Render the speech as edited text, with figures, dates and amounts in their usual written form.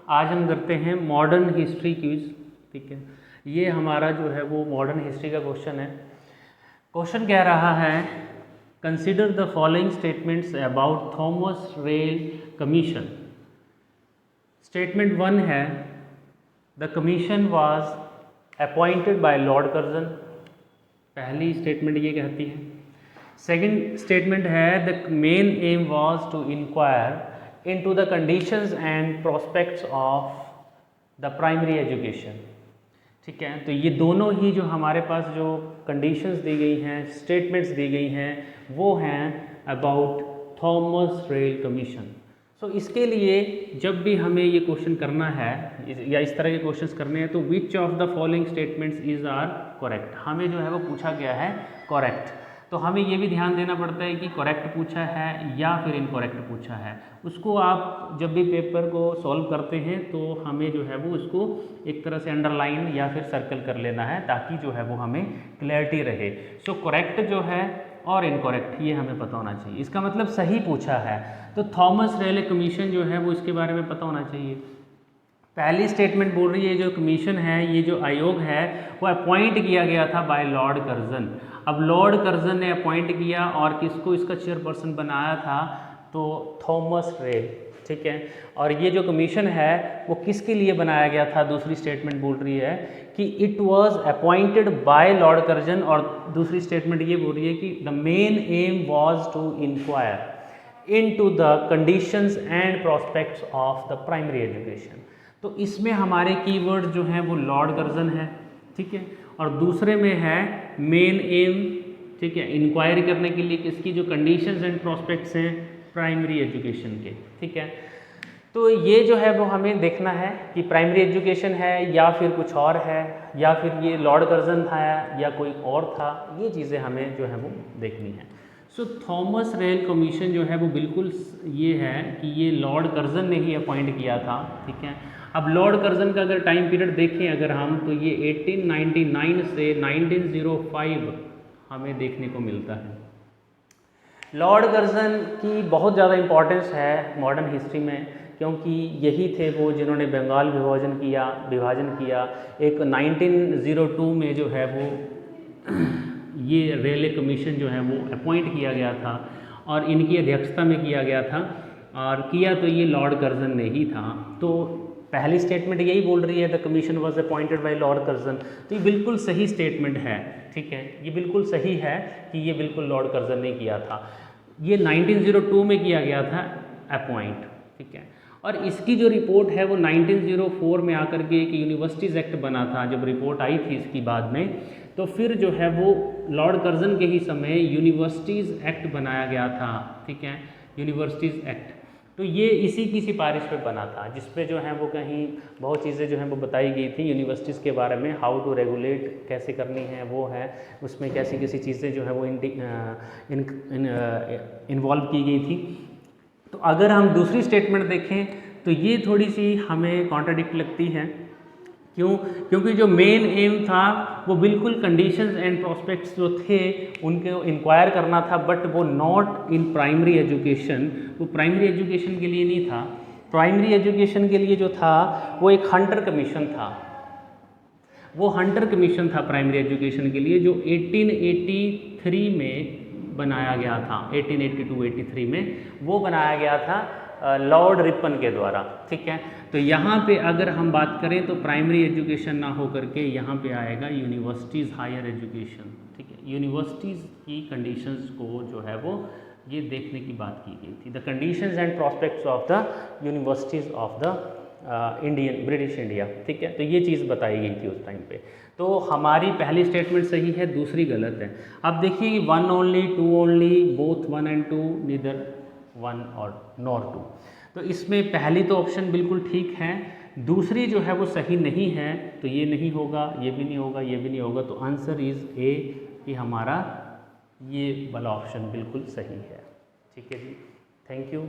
आज हम करते हैं मॉडर्न हिस्ट्री क्विज। ठीक है, ये हमारा जो है वो मॉडर्न हिस्ट्री का क्वेश्चन है। क्वेश्चन कह रहा है consider the following statements about Thomas Raleigh commission. Statement 1 है the commission was appointed by Lord Curzon. पहली स्टेटमेंट ये कहती है। सेकंड स्टेटमेंट है the main aim was to inquire into the conditions and prospects of the primary education. ठीक है, तो ये दोनों ही जो हमारे पास जो कंडीशंस दी गई हैं, स्टेटमेंट्स दी गई हैं, वो हैं अबाउट थॉमस रेल कमीशन। सो इसके लिए जब भी हमें ये क्वेश्चन करना है या इस तरह के क्वेश्चंस करने हैं तो which of the following statements is are correct, हमें जो है वो पूछा गया है करेक्ट। तो हमें ये भी ध्यान देना पड़ता है कि करेक्ट पूछा है या फिर इनकरेक्ट पूछा है। उसको आप जब भी पेपर को सॉल्व करते हैं तो हमें जो है वो उसको एक तरह से अंडरलाइन या फिर सर्कल कर लेना है ताकि जो है वो हमें क्लैरिटी रहे। सो करेक्ट जो है और इनकरेक्ट ये हमें पता होना चाहिए। इसका मतलब सही पूछा है तो थॉमस रेल कमीशन जो है वो इसके बारे में पता होना चाहिए। पहली स्टेटमेंट बोल रही है जो कमीशन है, ये जो आयोग है वो अपॉइंट किया गया था बाय लॉर्ड कर्जन। अब लॉर्ड कर्जन ने अपॉइंट किया और किसको इसका चेयरपर्सन बनाया था, तो थॉमस रेल। ठीक है, और ये जो कमीशन है वो किसके लिए बनाया गया था, दूसरी स्टेटमेंट बोल रही है कि it was appointed by Lord Curzon, और दूसरी स्टेटमेंट ये बोल रही है कि the main aim was to inquire into the conditions and prospects of the primary education. तो इसमें हमारे कीवर्ड जो हैं वो लॉर्ड कर्जन है। ठीक है, और दूसरे में है मेन एम। ठीक है, इंक्वायरी करने के लिए किसकी, जो कंडीशंस एंड प्रोस्पेक्ट्स हैं प्राइमरी एजुकेशन के। ठीक है, तो ये जो है वो हमें देखना है कि प्राइमरी एजुकेशन है या फिर कुछ और है, या फिर ये लॉर्ड कर्जन था या कोई और था, ये चीज़ें हमें जो है वो देखनी है। सो थॉमस रेल कमीशन जो है वो बिल्कुल ये है कि ये लॉर्ड कर्जन ने ही अपॉइंट किया था। ठीक है, अब लॉर्ड कर्जन का अगर टाइम पीरियड देखें अगर हम, तो ये 1899 से 1905 हमें देखने को मिलता है। लॉर्ड कर्जन की बहुत ज़्यादा इम्पोर्टेंस है मॉडर्न हिस्ट्री में, क्योंकि यही थे वो जिन्होंने बंगाल विभाजन किया। एक 1902 में जो है वो ये रेलवे कमीशन जो है वो अपॉइंट किया गया था और इनकी अध्यक्षता में किया गया था, और किया तो ये लॉर्ड कर्जन ने ही था। तो पहली स्टेटमेंट यही बोल रही है the commission was appointed by Lord Curzon, तो ये बिल्कुल सही स्टेटमेंट है। ठीक है, ये बिल्कुल सही है कि ये बिल्कुल लॉर्ड कर्जन ने किया था। ये 1902 में किया गया था अपॉइंट। ठीक है, और इसकी जो रिपोर्ट है वो 1904 में आकर के एक यूनिवर्सिटीज़ एक्ट बना था। जब रिपोर्ट आई थी इसकी बाद में, तो फिर जो है वो लॉर्ड कर्जन के ही समय यूनिवर्सिटीज़ एक्ट बनाया गया था। ठीक है, यूनिवर्सिटीज़ एक्ट, तो ये इसी की सिफारिश पे बना था, जिसपे जो है वो कहीं बहुत चीज़ें जो हैं वो बताई गई थी यूनिवर्सिटीज़ के बारे में, हाउ टू रेगुलेट कैसे करनी है वो है, उसमें कैसी कैसी चीज़ें जो है वो इन्वॉल्व की गई थी। तो अगर हम दूसरी स्टेटमेंट देखें तो ये थोड़ी सी हमें कॉन्ट्राडिक्ट लगती है। क्यों? क्योंकि जो मेन एम था वो बिल्कुल कंडीशंस एंड प्रोस्पेक्ट्स जो थे उनको इंक्वायर करना था, बट वो नॉट इन प्राइमरी एजुकेशन, वो प्राइमरी एजुकेशन के लिए नहीं था। प्राइमरी एजुकेशन के लिए जो था वो एक हंटर कमीशन था, वो हंटर कमीशन था प्राइमरी एजुकेशन के लिए, जो 1883 में बनाया गया था। 1882-83 में वो बनाया गया था लॉर्ड रिपन के द्वारा। ठीक है, तो यहाँ पे अगर हम बात करें तो प्राइमरी एजुकेशन ना हो करके यहाँ पे आएगा यूनिवर्सिटीज़ हायर एजुकेशन। ठीक है, यूनिवर्सिटीज़ की कंडीशंस को जो है वो ये देखने की बात की गई थी, the conditions and prospects of the universities of the British India. ठीक है, तो ये चीज़ बताई गई थी उस टाइम पे। तो हमारी पहली स्टेटमेंट सही है, दूसरी गलत है। अब देखिए कि 1 only, 2 only, both 1 and 2, neither 1 और नॉर 2। तो इसमें पहली तो ऑप्शन बिल्कुल ठीक है, दूसरी जो है वो सही नहीं है, तो ये नहीं होगा, ये भी नहीं होगा, ये भी नहीं होगा। तो आंसर इज़ ए कि हमारा ये वाला ऑप्शन बिल्कुल सही है। ठीक है जी, थैंक यू।